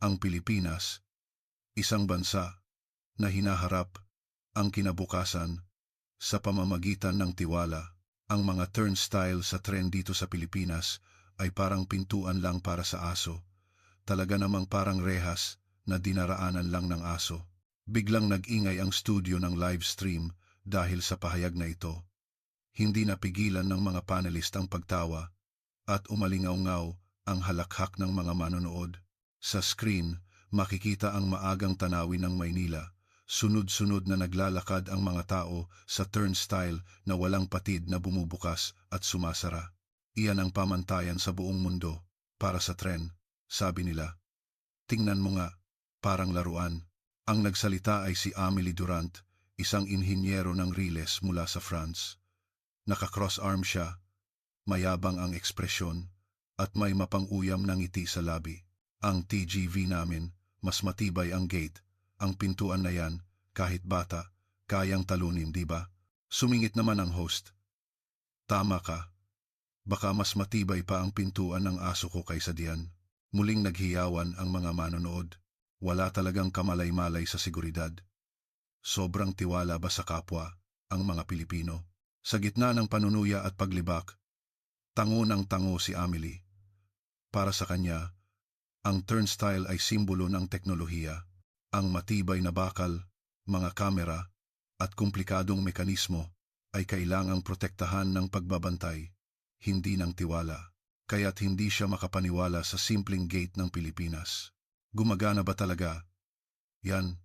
Ang Pilipinas, isang bansa na hinaharap ang kinabukasan sa pamamagitan ng tiwala. Ang mga turnstile sa tren dito sa Pilipinas ay parang pintuan lang para sa aso. Talaga namang parang rehas na dinaraanan lang ng aso. Biglang nag-ingay ang studio ng live stream dahil sa pahayag na ito. Hindi napigilan ng mga panelist ang pagtawa at umalingaw-ngaw ang halakhak ng mga manonood. Sa screen, makikita ang maagang tanawin ng Maynila. Sunod-sunod na naglalakad ang mga tao sa turnstile na walang patid na bumubukas at sumasara. Iyan ang pamantayan sa buong mundo para sa tren, sabi nila. Tingnan mo nga, parang laruan. Ang nagsalita ay si Amélie Durant, isang inhinyero ng riles mula sa France. Naka-cross-arm siya, mayabang ang ekspresyon, at may mapang-uyam na ngiti sa labi. Ang TGV namin, mas matibay ang gate. Ang pintuan na yan, kahit bata, kayang talunin, di ba? Sumingit naman ang host. Tama ka. Baka mas matibay pa ang pintuan ng aso ko kaysa diyan. Muling naghiyawan ang mga manonood. Wala talagang kamalay-malay sa seguridad. Sobrang tiwala ba sa kapwa ang mga Pilipino? Sa gitna ng panunuya at paglibak, tango ng tango si Amélie. Para sa kanya, ang turnstile ay simbolo ng teknolohiya. Ang matibay na bakal, mga kamera, at komplikadong mekanismo ay kailangang protektahan ng pagbabantay, hindi ng tiwala. Kaya't hindi siya makapaniwala sa simpleng gate ng Pilipinas. Gumagana ba talaga? Yan.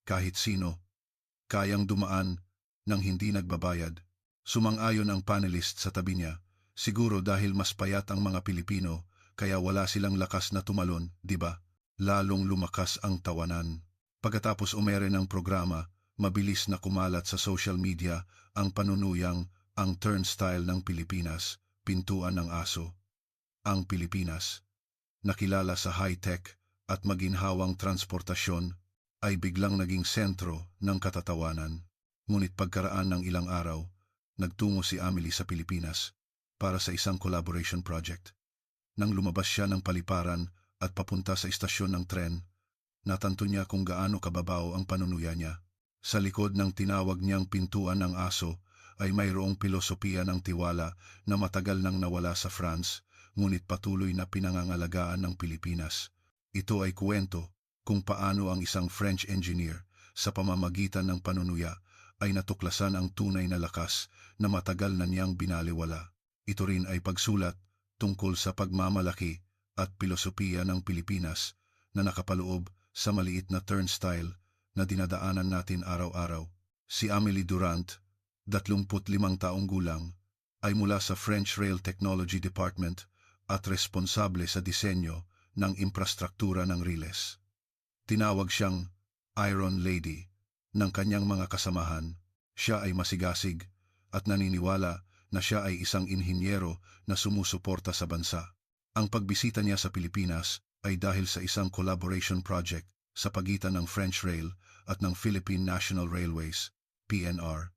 Kahit sino, kayang dumaan nang hindi nagbabayad. Sumang-ayon ang panelist sa tabi niya, siguro dahil mas payat ang mga Pilipino, kaya wala silang lakas na tumalon, di ba? Lalong lumakas ang tawanan. Pagkatapos umere ng programa, mabilis na kumalat sa social media ang panunuyang ang turnstile ng Pilipinas, pintuan ng aso. Ang Pilipinas, nakilala sa high-tech at maginhawang transportasyon, ay biglang naging sentro ng katatawanan. Ngunit pagkaraan ng ilang araw, nagtungo si Amélie sa Pilipinas para sa isang collaboration project. Nang lumabas siya ng paliparan at papunta sa istasyon ng tren, natanto niya kung gaano kababaw ang panunuya niya. Sa likod ng tinawag niyang pintuan ng aso ay mayroong pilosopiya ng tiwala na matagal nang nawala sa France, ngunit patuloy na pinangangalagaan ng Pilipinas. Ito ay kwento kung paano ang isang French engineer sa pamamagitan ng panunuya ay natuklasan ang tunay na lakas na matagal na niyang binaliwala. Ito rin ay pagsulat tungkol sa pagmamalaki at pilosopiya ng Pilipinas na nakapaloob sa maliit na turnstile na dinadaanan natin araw-araw. Si Amélie Durant, 35 taong gulang, ay mula sa French Rail Technology Department at responsable sa disenyo ng infrastruktura ng riles. Tinawag siyang Iron Lady ng kanyang mga kasamahan. Siya ay masigasig at naniniwala na siya ay isang inhinyero na sumusuporta sa bansa. Ang pagbisita niya sa Pilipinas ay dahil sa isang collaboration project sa pagitan ng French Rail at ng Philippine National Railways, PNR,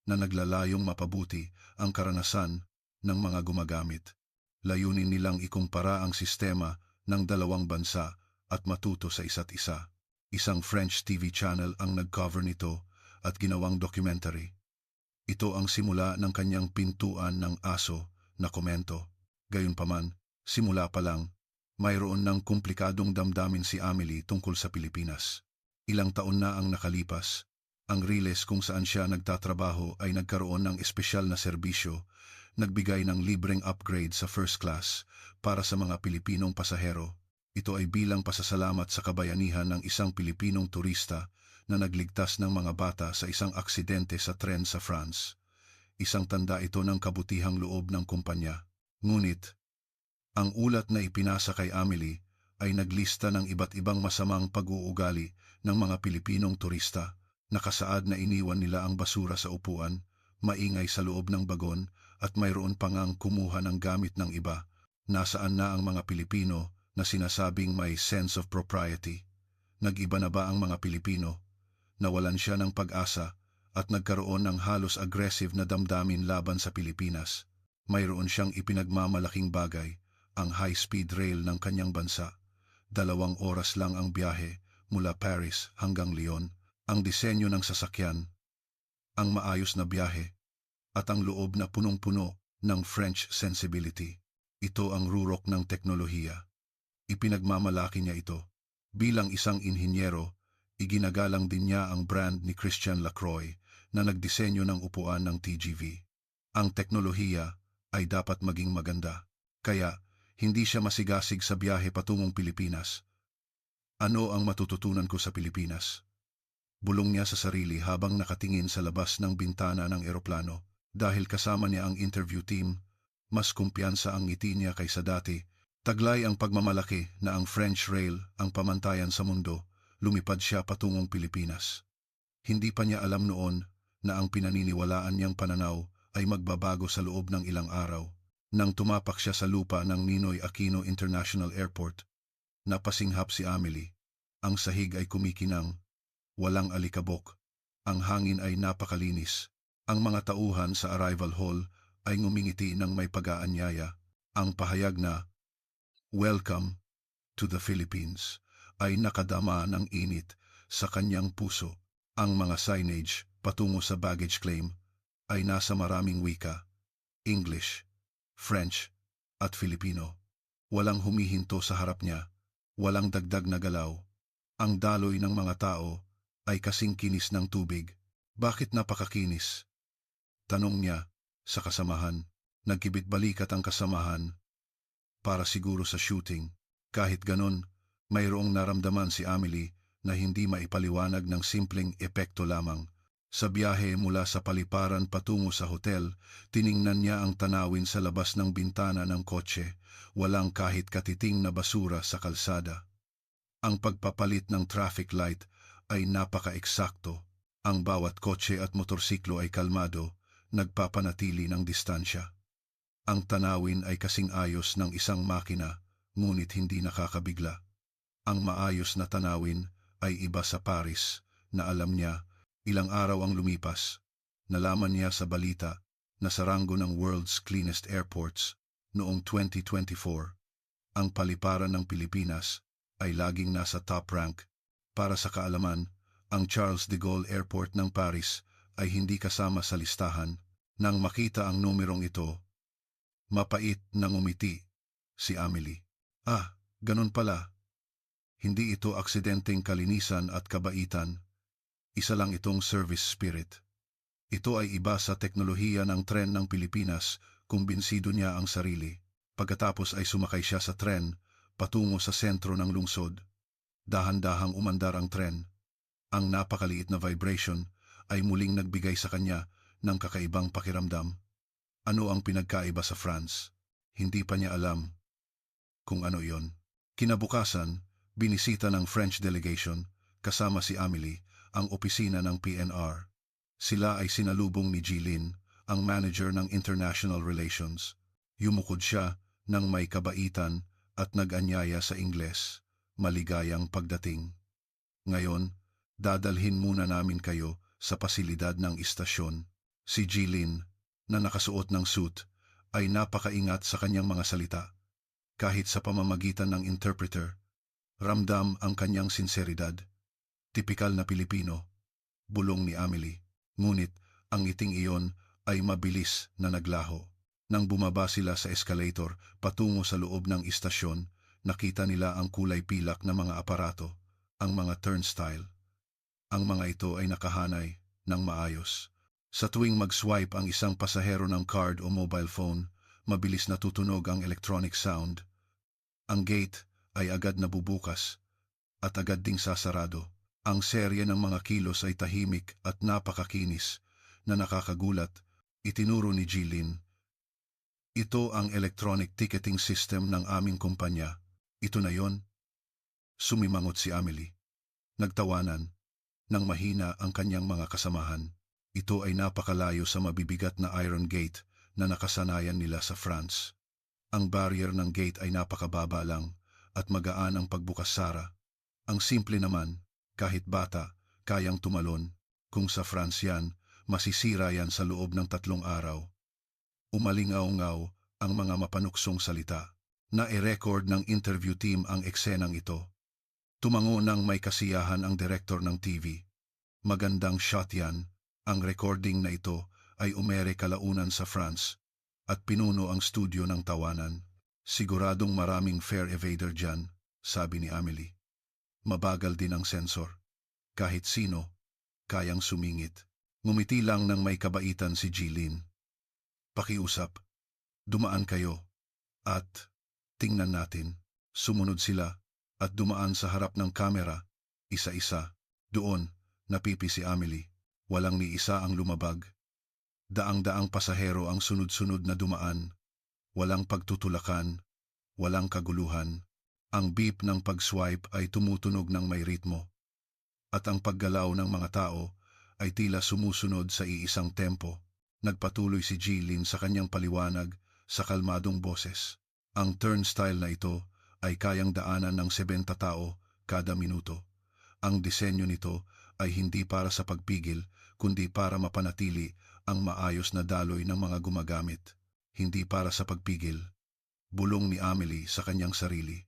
na naglalayong mapabuti ang karanasan ng mga gumagamit. Layunin nilang ikumpara ang sistema ng dalawang bansa at matuto sa isa't isa. Isang French TV channel ang nag-cover nito at ginawang documentary. Ito ang simula ng kanyang pintuan ng aso na komento. Gayunpaman, simula pa lang, mayroon ng komplikadong damdamin si Amélie tungkol sa Pilipinas. Ilang taon na ang nakalipas, ang riles kung saan siya nagtatrabaho ay nagkaroon ng espesyal na serbisyo, nagbigay ng libreng upgrade sa first class para sa mga Pilipinong pasahero. Ito ay bilang pasasalamat sa kabayanihan ng isang Pilipinong turista na nagligtas ng mga bata sa isang aksidente sa tren sa France. Isang tanda ito ng kabutihang loob ng kumpanya. Ngunit, ang ulat na ipinasa kay Amélie ay naglista ng iba't ibang masamang pag-uugali ng mga Pilipinong turista. Nakasaad na iniwan nila ang basura sa upuan, maingay sa loob ng bagon at mayroon pang ang kumuha ng gamit ng iba. Nasaan na ang mga Pilipino na sinasabing may sense of propriety? Nag-iba na ba ang mga Pilipino? Nawalan siya ng pag-asa at nagkaroon ng halos aggressive na damdamin laban sa Pilipinas. Mayroon siyang ipinagmamalaking bagay, ang high-speed rail ng kanyang bansa. 2 oras lang ang biyahe mula Paris hanggang Lyon. Ang disenyo ng sasakyan, ang maayos na biyahe, at ang loob na punong-puno ng French sensibility. Ito ang rurok ng teknolohiya. Ipinagmamalaki niya ito. Bilang isang inhinyero, iginagalang din niya ang brand ni Christian Lacroix na nagdisenyo ng upuan ng TGV. Ang teknolohiya ay dapat maging maganda, kaya hindi siya masigasig sa biyahe patungong Pilipinas. Ano ang matututunan ko sa Pilipinas? Bulong niya sa sarili habang nakatingin sa labas ng bintana ng eroplano. Dahil kasama niya ang interview team, mas kumpiyansa ang ngiti niya kaysa dati. Taglay ang pagmamalaki na ang French Rail ang pamantayan sa mundo, lumipad siya patungong Pilipinas. Hindi pa niya alam noon na ang pinaniniwalaan niyang pananaw ay magbabago sa loob ng ilang araw. Nang tumapak siya sa lupa ng Ninoy Aquino International Airport, napasinghap si Amelie. Ang sahig ay kumikinang. Walang alikabok. Ang hangin ay napakalinis. Ang mga tauhan sa arrival hall ay ngumingiti ng may pag-aanyaya. Ang pahayag na, "Welcome to the Philippines," ay nakadama ng init sa kanyang puso. Ang mga signage patungo sa baggage claim ay nasa maraming wika, English, French, at Filipino. Walang humihinto sa harap niya, walang dagdag na galaw. Ang daloy ng mga tao ay kasing kinis ng tubig. Bakit napakakinis? Tanong niya sa kasamahan. Nagkibit balikat ang kasamahan. Para siguro sa shooting. Kahit ganon, mayroong naramdaman si Amelie na hindi maipaliwanag ng simpleng epekto lamang. Sa biyahe mula sa paliparan patungo sa hotel, tiningnan niya ang tanawin sa labas ng bintana ng kotse. Walang kahit katiting na basura sa kalsada. Ang pagpapalit ng traffic light ay napaka-eksakto. Ang bawat kotse at motorsiklo ay kalmado, nagpapanatili ng distansya. Ang tanawin ay kasing ayos ng isang makina, ngunit hindi nakakabigla. Ang maayos na tanawin ay iba sa Paris, na alam niya, ilang araw ang lumipas. Nalaman niya sa balita na sa ranggo ng World's Cleanest Airports noong 2024. Ang paliparan ng Pilipinas ay laging nasa top rank. Para sa kaalaman, ang Charles de Gaulle Airport ng Paris ay hindi kasama sa listahan. Nang makita ang numerong ito, mapait na ngumiti si Amelie. Ah, ganun pala. Hindi ito aksidenteng kalinisan at kabaitan. Isa lang itong service spirit. Ito ay iba sa teknolohiya ng tren ng Pilipinas, kumbinsido niya ang sarili. Pagkatapos ay sumakay siya sa tren patungo sa sentro ng lungsod. Dahan-dahang umandar ang tren. Ang napakaliit na vibration ay muling nagbigay sa kanya ng kakaibang pakiramdam. Ano ang pinagkaiba sa France? Hindi pa niya alam kung ano iyon. Kinabukasan, binisita ng French delegation, kasama si Amelie, ang opisina ng PNR. Sila ay sinalubong ni Jilin, ang manager ng International Relations. Yumukod siya ng may kabaitan at nag-anyaya sa Ingles. Maligayang pagdating. Ngayon, dadalhin muna namin kayo sa pasilidad ng istasyon. Si Jilin, na nakasuot ng suit, ay napakaingat sa kanyang mga salita. Kahit sa pamamagitan ng interpreter, ramdam ang kanyang sinseridad. Tipikal na Pilipino, bulong ni Amelie. Ngunit ang ngiting iyon ay mabilis na naglaho. Nang bumaba sila sa escalator patungo sa loob ng istasyon, nakita nila ang kulay pilak na mga aparato, ang mga turnstile. Ang mga ito ay nakahanay ng maayos. Sa tuwing mag-swipe ang isang pasahero ng card o mobile phone, mabilis na tutunog ang electronic sound. Ang gate ay agad nabubukas at agad ding sasarado. Ang serye ng mga kilos ay tahimik at napakakinis na nakakagulat. Itinuro ni Jilin. Ito ang electronic ticketing system ng aming kumpanya. Ito na yon. Sumimangot si Amelie. Nagtawanan. Nang mahina ang kanyang mga kasamahan. Ito ay napakalayo sa mabibigat na iron gate na nakasanayan nila sa France. Ang barrier ng gate ay napakababa lang at magaan ang pagbukas-sara. Ang simple naman, kahit bata, kayang tumalon. Kung sa France yan, masisira yan sa loob ng 3 araw. Umalingaw-ngaw ang mga mapanuksong salita. na i-record ng interview team ang eksenang ito. Tumango ng may kasiyahan ang direktor ng TV. Magandang shot yan. Ang recording na ito ay umere kalaunan sa France at pinuno ang studio ng tawanan. Siguradong maraming fair evader dyan, sabi ni Amelie. Mabagal din ang sensor. Kahit sino, kayang sumingit. Ngumiti lang ng may kabaitan si Jilin. Pakiusap. Dumaan kayo. At tingnan natin. Sumunod sila at dumaan sa harap ng kamera, isa-isa. Doon, napipi si Amelie. Walang ni isa ang lumabag. Daang-daang pasahero ang sunod-sunod na dumaan. Walang pagtutulakan, walang kaguluhan. Ang beep ng pag-swipe ay tumutunog ng may ritmo. At ang paggalaw ng mga tao ay tila sumusunod sa iisang tempo. Nagpatuloy si Jilin sa kanyang paliwanag sa kalmadong boses. Ang turnstile na ito ay kayang daanan ng 70 tao kada minuto. Ang disenyo nito ay hindi para sa pagpigil, kundi para mapanatili ang maayos na daloy ng mga gumagamit. Hindi para sa pagpigil. Bulong ni Amelie sa kanyang sarili.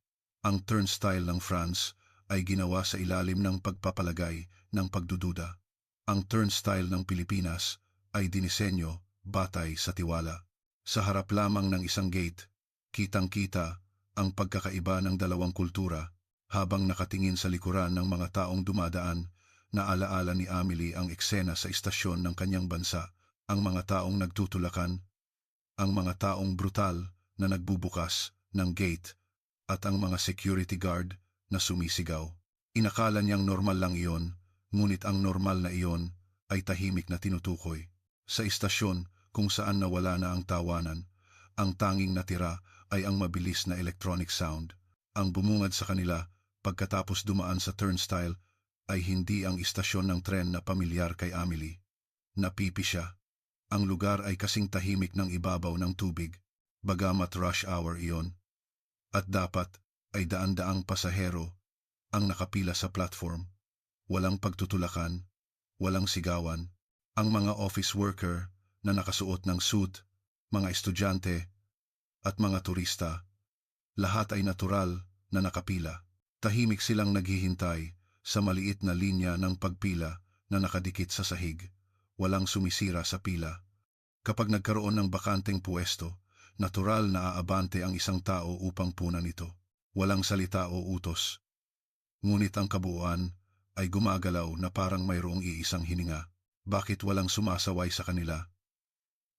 Ang turnstile ng France ay ginawa sa ilalim ng pagpapalagay ng pagdududa. Ang turnstile ng Pilipinas ay dinisenyo batay sa tiwala. Sa harap lamang ng isang gate, kitang-kita ang pagkakaiba ng dalawang kultura. Habang nakatingin sa likuran ng mga taong dumadaan, naalaala ni Amelie ang eksena sa istasyon ng kanyang bansa, ang mga taong nagtutulakan, ang mga taong brutal na nagbubukas ng gate, at ang mga security guard na sumisigaw. Inakala niyang normal lang iyon, ngunit ang normal na iyon ay tahimik na tinutukoy. Sa istasyon kung saan nawala na ang tawanan, ang tanging natira ay ang mabilis na electronic sound. Ang bumungad sa kanila pagkatapos dumaan sa turnstile ay hindi ang istasyon ng tren na pamilyar kay Amelie. Napipi siya. Ang lugar ay kasing tahimik ng ibabaw ng tubig, bagamat rush hour iyon. At dapat ay daan-daang pasahero ang nakapila sa platform. Walang pagtutulakan, walang sigawan. Ang mga office worker na nakasuot ng suit, mga estudyante at mga turista, lahat ay natural na nakapila. Tahimik silang naghihintay sa maliit na linya ng pagpila na nakadikit sa sahig. Walang sumisira sa pila. Kapag nagkaroon ng bakanteng puwesto, natural na aabante ang isang tao upang punan ito. Walang salita o utos. Ngunit ang kabuuan ay gumagalaw na parang mayroong iisang hininga. Bakit walang sumasaway sa kanila?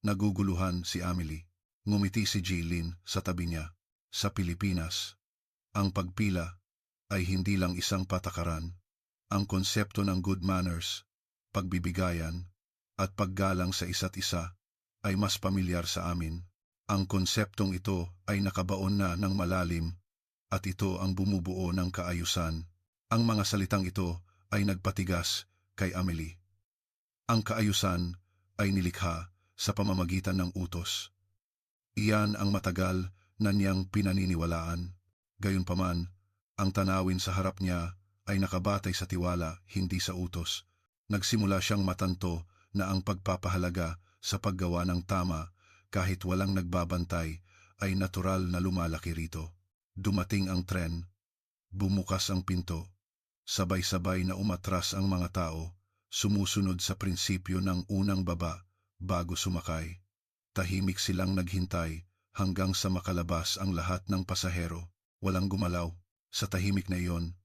Naguguluhan si Amelie. Ngumiti si Jilin sa tabi niya. Sa Pilipinas, ang pagpila ay hindi lang isang patakaran. Ang konsepto ng good manners, pagbibigayan, at paggalang sa isa't isa ay mas pamilyar sa amin. Ang konseptong ito ay nakabaon na ng malalim at ito ang bumubuo ng kaayusan. Ang mga salitang ito ay nagpatigas kay Amelie. Ang kaayusan ay nilikha sa pamamagitan ng utos. Iyan ang matagal na niyang pinaniniwalaan. Gayunpaman, ang tanawin sa harap niya ay nakabatay sa tiwala, hindi sa utos. Nagsimula siyang matanto na ang pagpapahalaga sa paggawa ng tama kahit walang nagbabantay ay natural na lumalaki rito. Dumating ang tren, bumukas ang pinto, sabay-sabay na umatras ang mga tao, sumusunod sa prinsipyo ng unang baba bago sumakay. Tahimik silang naghintay hanggang sa makalabas ang lahat ng pasahero. Walang gumalaw. Sa tahimik na iyon,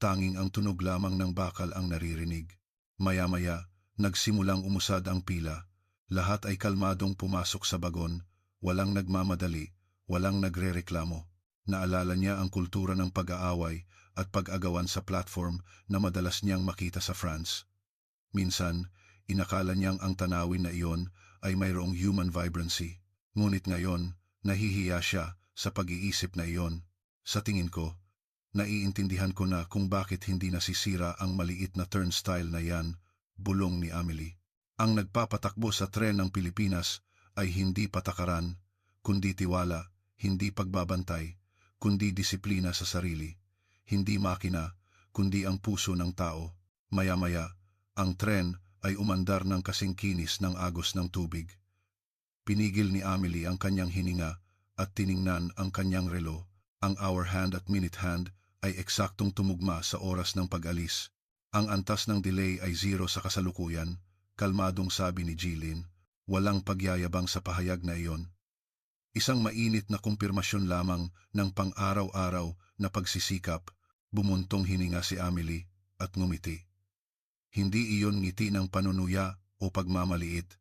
tanging ang tunog lamang ng bakal ang naririnig. Maya-maya, nagsimulang umusad ang pila. Lahat ay kalmadong pumasok sa bagon, walang nagmamadali, walang nagrereklamo. Naalala niya ang kultura ng pag-aaway at pag-agawan sa platform na madalas niyang makita sa France. Minsan, inakala niyang ang tanawin na iyon ay mayroong human vibrancy. Ngunit ngayon, nahihiya siya sa pag-iisip na iyon. Sa tingin ko, naiintindihan ko na kung bakit hindi nasisira ang maliit na turnstile na yan, bulong ni Amelie. Ang nagpapatakbo sa tren ng Pilipinas ay hindi patakaran, kundi tiwala, hindi pagbabantay, kundi disiplina sa sarili. Hindi makina, kundi ang puso ng tao. Maya-maya, ang tren ay umandar ng kasing kinis ng agos ng tubig. Pinigil ni Amelie ang kanyang hininga at tiningnan ang kanyang relo. Ang hour hand at minute hand ay eksaktong tumugma sa oras ng pag-alis. Ang antas ng delay ay 0 sa kasalukuyan, kalmadong sabi ni Jilin. Walang pagyayabang sa pahayag na iyon. Isang mainit na kumpirmasyon lamang ng pang-araw-araw na pagsisikap. Bumuntong hininga si Amelie at ngumiti. Hindi iyon ngiti ng panunuya o pagmamaliit,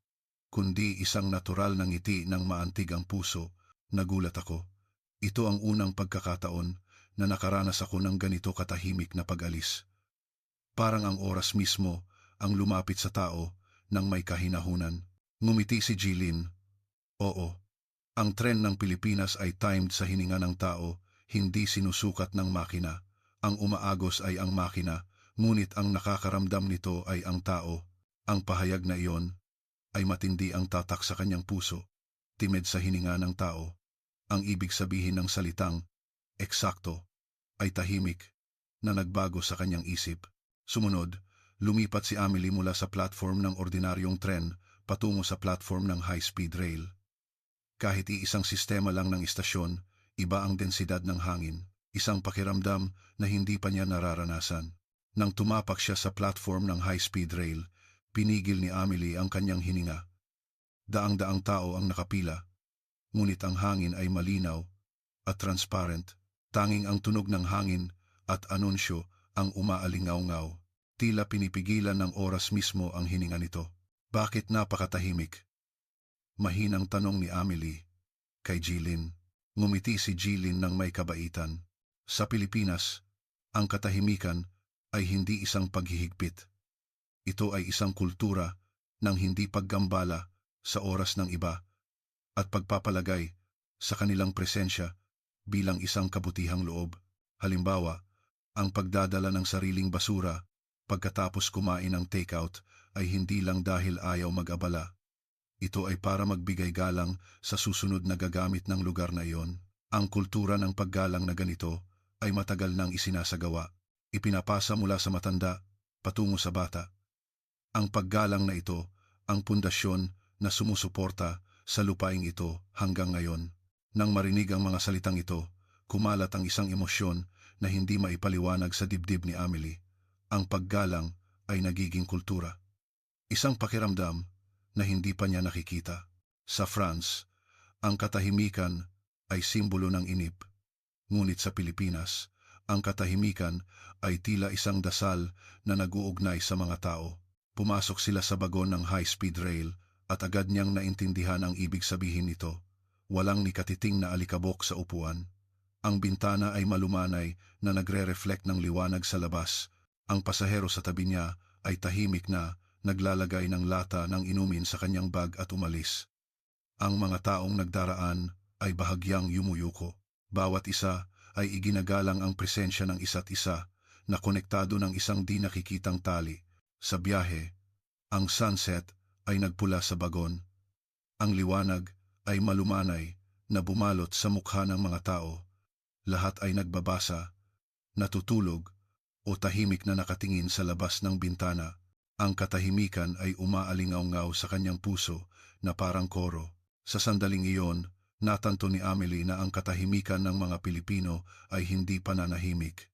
kundi isang natural na ngiti ng maantig ang puso. Nagulat ako. Ito ang unang pagkakataon na nakaranas ako ng ganito katahimik na pag-alis. Parang ang oras mismo ang lumapit sa tao nang may kahinahunan. Ngumiti si Jilin. Oo, ang tren ng Pilipinas ay timed sa hininga ng tao, hindi sinusukat ng makina. Ang umaagos ay ang makina, ngunit ang nakakaramdam nito ay ang tao. Ang pahayag na iyon ay matindi ang tatak sa kanyang puso, timed sa hininga ng tao. Ang ibig sabihin ng salitang eksakto ay tahimik na nagbago sa kanyang isip. Sumunod, lumipat si Amelie mula sa platform ng ordinaryong tren patungo sa platform ng high-speed rail. Kahit iisang sistema lang ng istasyon, iba ang densidad ng hangin, isang pakiramdam na hindi pa niya nararanasan. Nang tumapak siya sa platform ng high-speed rail, pinigil ni Amelie ang kanyang hininga. Daang-daang tao ang nakapila, ngunit ang hangin ay malinaw at transparent. Tanging ang tunog ng hangin at anunsyo ang umaalingaw-ngaw. Tila pinipigilan ng oras mismo ang hininga nito. Bakit napakatahimik? Mahinang tanong ni Amelie kay Jilin. Ngumiti si Jilin ng may kabaitan. Sa Pilipinas, ang katahimikan ay hindi isang paghihigpit. Ito ay isang kultura ng hindi paggambala sa oras ng iba at pagpapalagay sa kanilang presensya bilang isang kabutihang loob. Halimbawa, ang pagdadala ng sariling basura pagkatapos kumain ng takeout ay hindi lang dahil ayaw mag-abala. Ito ay para magbigay galang sa susunod na gagamit ng lugar na iyon. Ang kultura ng paggalang na ganito ay matagal nang isinasagawa. Ipinapasa mula sa matanda patungo sa bata. Ang paggalang na ito ang pundasyon na sumusuporta sa lupaing ito hanggang ngayon. Nang marinig ang mga salitang ito, kumalat ang isang emosyon na hindi maipaliwanag sa dibdib ni Amelie. Ang paggalang ay nagiging kultura. Isang pakiramdam na hindi pa niya nakikita. Sa France, ang katahimikan ay simbolo ng inip. Ngunit sa Pilipinas, ang katahimikan ay tila isang dasal na nag-uugnay sa mga tao. Pumasok sila sa bagon ng high-speed rail at agad niyang naintindihan ang ibig sabihin nito. Walang nikatiting na alikabok sa upuan. Ang bintana ay malumanay na nagre-reflect ng liwanag sa labas. Ang pasahero sa tabi niya ay tahimik na naglalagay ng lata ng inumin sa kanyang bag at umalis. Ang mga taong nagdaraan ay bahagyang yumuyuko. Bawat isa ay iginagalang ang presensya ng isa't isa na konektado ng isang di nakikitang tali. Sa biyahe, ang sunset ay nagpula sa bagon. Ang liwanag ay malumanay na bumalot sa mukha ng mga tao. Lahat ay nagbabasa, natutulog, o tahimik na nakatingin sa labas ng bintana. Ang katahimikan ay umaalingaw-ngaw sa kanyang puso na parang koro. Sa sandaling iyon, natanto ni Amelie na ang katahimikan ng mga Pilipino ay hindi pananahimik.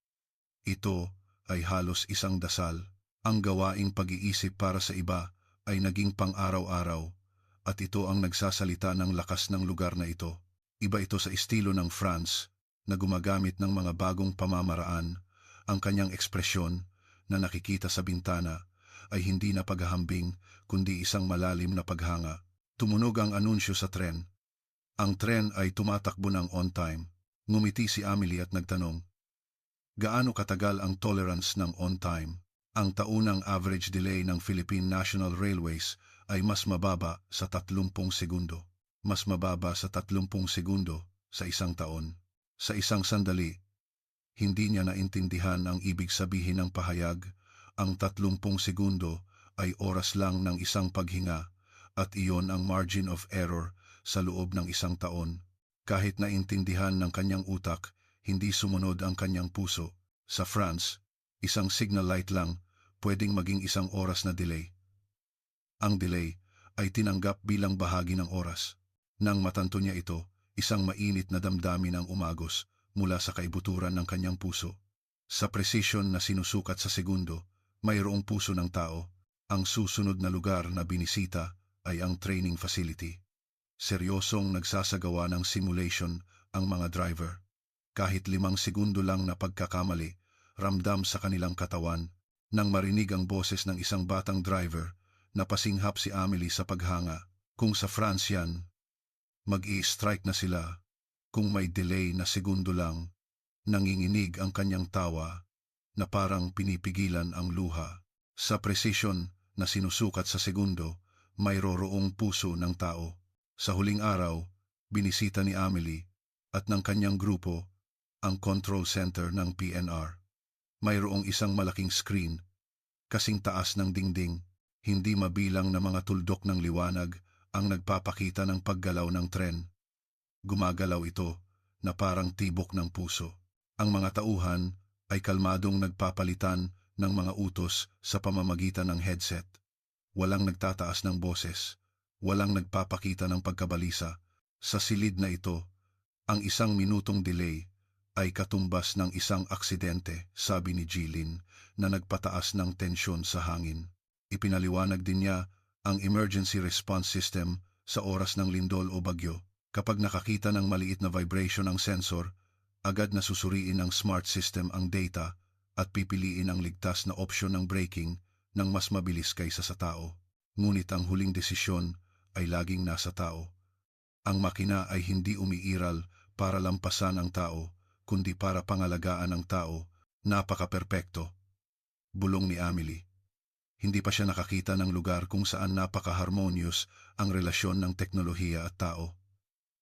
Ito ay halos isang dasal. Ang gawaing pag-iisip para sa iba ay naging pang-araw-araw at ito ang nagsasalita ng lakas ng lugar na ito. Iba ito sa estilo ng France na gumagamit ng mga bagong pamamaraan. Ang kanyang ekspresyon na nakikita sa bintana ay hindi na paghahambing kundi isang malalim na paghanga. Tumunog ang anunsyo sa tren. Ang tren ay tumatakbo ng on time. Ngumiti si Amelie at nagtanong, gaano katagal ang tolerance ng on time? Ang taunang average delay ng Philippine National Railways ay mas mababa sa 30 segundo. Mas mababa sa 30 segundo sa isang taon. Sa isang sandali, hindi niya naintindihan ang ibig sabihin ng pahayag. Ang 30 segundo ay oras lang ng isang paghinga at iyon ang margin of error sa loob ng isang taon. Kahit naintindihan ng kanyang utak, hindi sumunod ang kanyang puso. Sa France, isang signal light lang pwedeng maging isang oras na delay. Ang delay ay tinanggap bilang bahagi ng oras. Nang matanto niya ito, isang mainit na damdamin ang umagos mula sa kaibuturan ng kanyang puso. Sa precision na sinusukat sa segundo, mayroong puso ng tao. Ang susunod na lugar na binisita ay ang training facility. Seryosong nagsasagawa ng simulation ang mga driver. Kahit 5 segundo lang na pagkakamali, ramdam sa kanilang katawan. Nang marinig ang boses ng isang batang driver, napasinghap si Amelie sa paghanga. Kung sa France yan, mag-i-strike na sila. Kung may delay na segundo lang, nanginginig ang kanyang tawa na parang pinipigilan ang luha. Sa precision na sinusukat sa segundo, mayroong puso ng tao. Sa huling araw, binisita ni Amelie at ng kanyang grupo ang control center ng PNR. Mayroong isang malaking screen, kasing taas ng dingding, hindi mabilang na mga tuldok ng liwanag ang nagpapakita ng paggalaw ng tren. Gumagalaw ito na parang tibok ng puso. Ang mga tauhan ay kalmadong nagpapalitan ng mga utos sa pamamagitan ng headset. Walang nagtataas ng boses, walang nagpapakita ng pagkabalisa. Sa silid na ito, ang 1 minutong delay ay katumbas ng isang aksidente, sabi ni Jilin, na nagpataas ng tensyon sa hangin. Ipinaliwanag din niya ang emergency response system sa oras ng lindol o bagyo. Kapag nakakita ng maliit na vibration ang sensor, agad na susuriin ng smart system ang data at pipiliin ang ligtas na opsyon ng braking ng mas mabilis kaysa sa tao. Ngunit ang huling desisyon ay laging nasa tao. Ang makina ay hindi umiiral para lampasan ang tao, kundi para pangalagaan ang tao. Napaka-perpekto. Bulong ni Amelie. Hindi pa siya nakakita ng lugar kung saan napaka-harmonious ang relasyon ng teknolohiya at tao.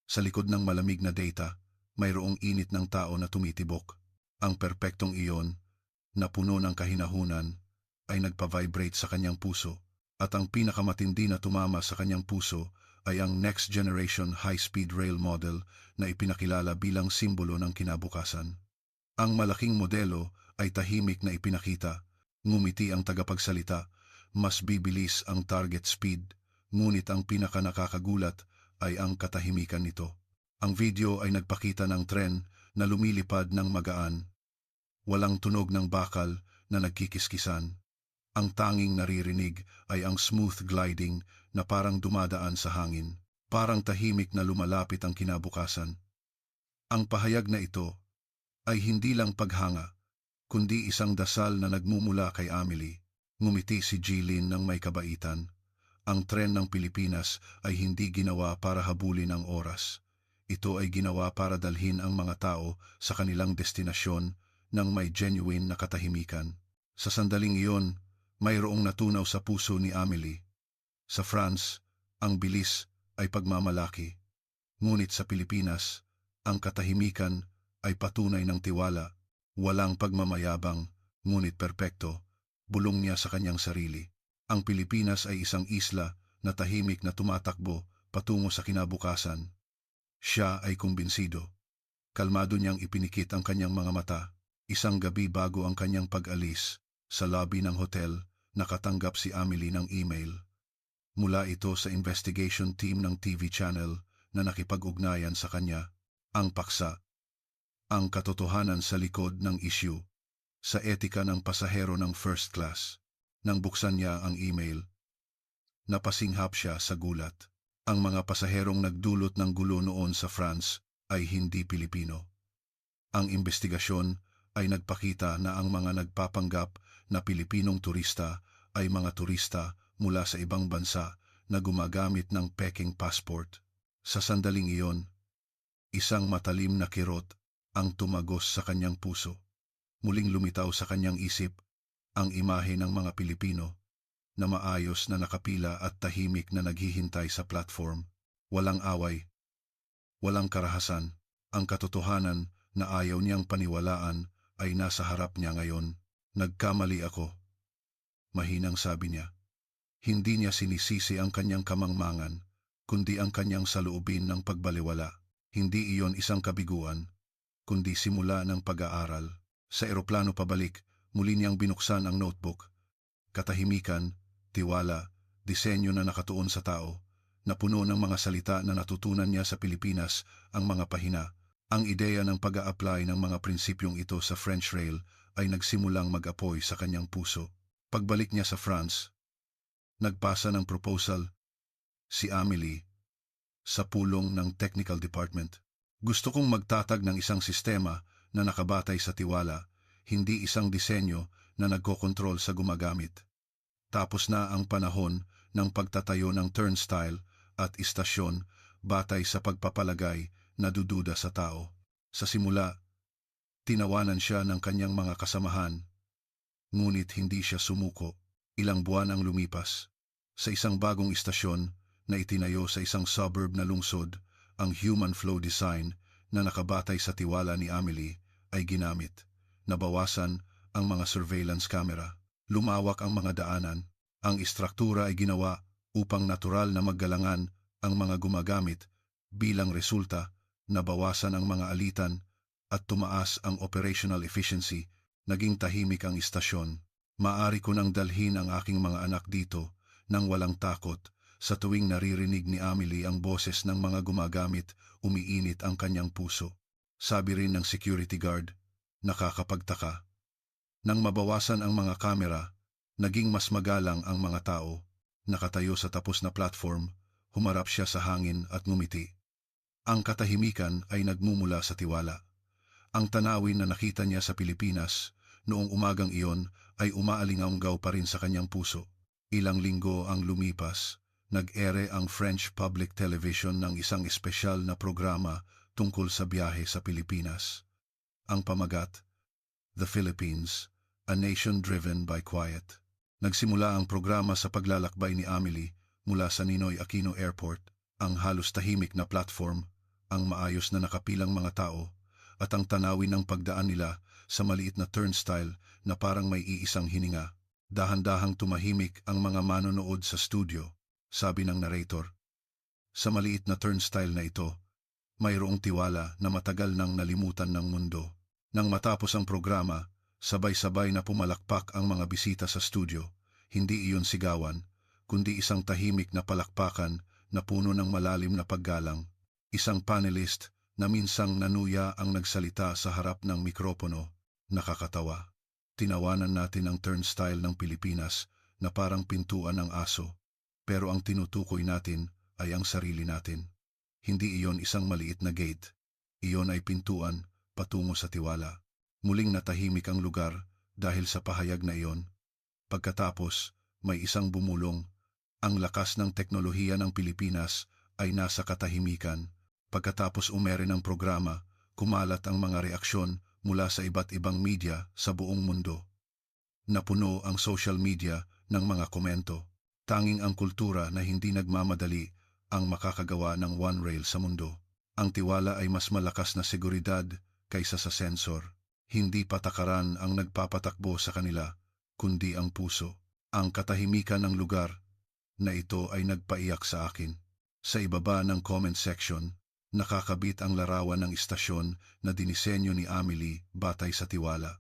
Sa likod ng malamig na data, mayroong init ng tao na tumitibok. Ang perpektong iyon, na puno ng kahinahunan, ay nagpa-vibrate sa kanyang puso, at ang pinakamatindi na tumama sa kanyang puso ay ang Next Generation High-Speed Rail Model na ipinakilala bilang simbolo ng kinabukasan. Ang malaking modelo ay tahimik na ipinakita, ngumiti ang tagapagsalita, mas bibilis ang target speed, ngunit ang pinakanakakagulat ay ang katahimikan nito. Ang video ay nagpakita ng tren na lumilipad ng magaan. Walang tunog ng bakal na nagkikiskisan. Ang tanging naririnig ay ang smooth gliding na parang dumadaan sa hangin. Parang tahimik na lumalapit ang kinabukasan. Ang pahayag na ito ay hindi lang paghanga, kundi isang dasal na nagmumula kay Amelie. Ngumiti si Jilin ng may kabaitan. Ang tren ng Pilipinas ay hindi ginawa para habulin ang oras. Ito ay ginawa para dalhin ang mga tao sa kanilang destinasyon ng may genuine na katahimikan. Sa sandaling iyon, mayroong natunaw sa puso ni Amelie. Sa France, ang bilis ay pagmamalaki. Ngunit sa Pilipinas, ang katahimikan ay patunay ng tiwala. Walang pagmamayabang, ngunit perpekto, bulong niya sa kanyang sarili. Ang Pilipinas ay isang isla na tahimik na tumatakbo patungo sa kinabukasan. Siya ay kumbinsido. Kalmado niyang ipinikit ang kanyang mga mata. Isang gabi bago ang kanyang pag-alis, sa lobby ng hotel, nakatanggap si Amelie ng email. Mula ito sa investigation team ng TV channel na nakipag-ugnayan sa kanya. Ang paksa. Ang katotohanan sa likod ng issue. Sa etika ng pasahero ng first class. Nang buksan niya ang email, napasinghap siya sa gulat. Ang mga pasaherong nagdulot ng gulo noon sa France ay hindi Pilipino. Ang investigasyon ay nagpakita na ang mga nagpapanggap na Pilipinong turista ay mga turista mula sa ibang bansa na gumagamit ng peking passport. Sa sandaling iyon, isang matalim na kirot ang tumagos sa kanyang puso. Muling lumitaw sa kanyang isip ang imahe ng mga Pilipino na maayos na nakapila at tahimik na naghihintay sa platform. Walang away, walang karahasan. Ang katotohanan na ayaw niyang paniwalaan ay nasa harap niya ngayon. Nagkamali ako. Mahinang sabi niya. Hindi niya sinisisi ang kanyang kamangmangan, kundi ang kanyang saloobin ng pagbaliwala. Hindi iyon isang kabiguan, kundi simula ng pag-aaral. Sa eroplano pabalik, muli niyang binuksan ang notebook. Katahimikan, tiwala, disenyo na nakatuon sa tao. na puno ng mga salita na natutunan niya sa Pilipinas, ang mga pahina. Ang ideya ng pag-a-apply ng mga prinsipyong ito sa French Rail ay nagsimulang mag-apoy sa kanyang puso. Pagbalik niya sa France, nagpasa ng proposal si Amélie sa pulong ng Technical Department. Gusto kong magtatag ng isang sistema na nakabatay sa tiwala, hindi isang disenyo na nagkokontrol sa gumagamit. Tapos na ang panahon ng pagtatayo ng turnstile at istasyon batay sa pagpapalagay na dududa sa tao. Sa simula, tinawanan siya ng kanyang mga kasamahan, ngunit hindi siya sumuko. Ilang buwan ang lumipas. Sa isang bagong istasyon na itinayo sa isang suburb na lungsod, ang human flow design na nakabatay sa tiwala ni Amélie ay ginamit. Nabawasan ang mga surveillance camera. Lumawak ang mga daanan. Ang istruktura ay ginawa upang natural na maggalangan ang mga gumagamit. Bilang resulta, nabawasan ang mga alitan at tumaas ang operational efficiency. Naging tahimik ang istasyon. Maari ko nang dalhin ang aking mga anak dito nang walang takot. Sa tuwing naririnig ni Amélie ang boses ng mga gumagamit, umiinit ang kanyang puso. Sabi rin ng security guard, nakakapagtaka. Nang mabawasan ang mga kamera, naging mas magalang ang mga tao. Nakatayo sa tapos na platform, humarap siya sa hangin at ngumiti. Ang katahimikan ay nagmumula sa tiwala. Ang tanawin na nakita niya sa Pilipinas noong umagang iyon ay umaalinganggaw pa rin sa kanyang puso. Ilang linggo ang lumipas, nag-ere ang French Public Television ng isang espesyal na programa tungkol sa biyahe sa Pilipinas. Ang pamagat, The Philippines, a Nation Driven by Quiet. Nagsimula ang programa sa paglalakbay ni Amélie mula sa Ninoy Aquino Airport, ang halos tahimik na platform, ang maayos na nakapilang mga tao, at ang tanawin ng pagdaan nila sa maliit na turnstile na parang may iisang hininga. Dahan-dahang tumahimik ang mga manonood sa studio, sabi ng narrator. Sa maliit na turnstile na ito, mayroong tiwala na matagal nang nalimutan ng mundo. Nang matapos ang programa, sabay-sabay na pumalakpak ang mga bisita sa studio. Hindi iyon sigawan, kundi isang tahimik na palakpakan na puno ng malalim na paggalang. Isang panelist na minsang nanuya ang nagsalita sa harap ng mikropono, nakakatawa. Tinawanan natin ang turnstile ng Pilipinas na parang pintuan ng aso, pero ang tinutukoy natin ay ang sarili natin. Hindi iyon isang maliit na gate, iyon ay pintuan patungo sa tiwala. Muling natahimik ang lugar dahil sa pahayag na iyon. Pagkatapos, may isang bumulong. Ang lakas ng teknolohiya ng Pilipinas ay nasa katahimikan. Pagkatapos umere ng programa, kumalat ang mga reaksyon mula sa iba't ibang media sa buong mundo. Napuno ang social media ng mga komento. Tanging ang kultura na hindi nagmamadali ang makakagawa ng One Rail sa mundo. Ang tiwala ay mas malakas na seguridad kaysa sa sensor. Hindi patakaran ang nagpapatakbo sa kanila, kundi ang puso. Ang katahimikan ng lugar na ito ay nagpaiyak sa akin. Sa ibaba ng comment section, nakakabit ang larawan ng istasyon na dinisenyo ni Amélie batay sa tiwala.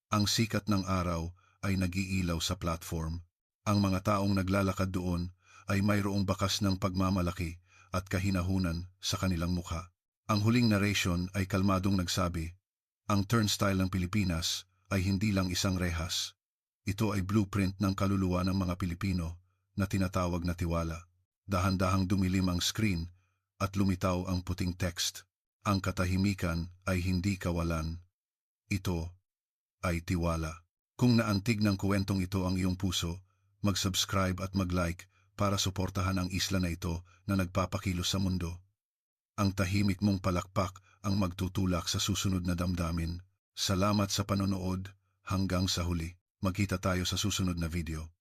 Ang sikat ng araw ay nag-iilaw sa platform. Ang mga taong naglalakad doon ay mayroong bakas ng pagmamalaki at kahinahunan sa kanilang mukha. Ang huling narration ay kalmadong nagsabi, ang turnstile ng Pilipinas ay hindi lang isang rehas. Ito ay blueprint ng kaluluwa ng mga Pilipino na tinatawag na tiwala. Dahan-dahang dumilim ang screen at lumitaw ang puting text. Ang katahimikan ay hindi kawalan. Ito ay tiwala. Kung naantig ng kwentong ito ang iyong puso, mag-subscribe at mag-like para suportahan ang isla na ito na nagpapakilos sa mundo. Ang tahimik mong palakpak ang magtutulak sa susunod na damdamin. Salamat sa panonood, hanggang sa huli. Magkita tayo sa susunod na video.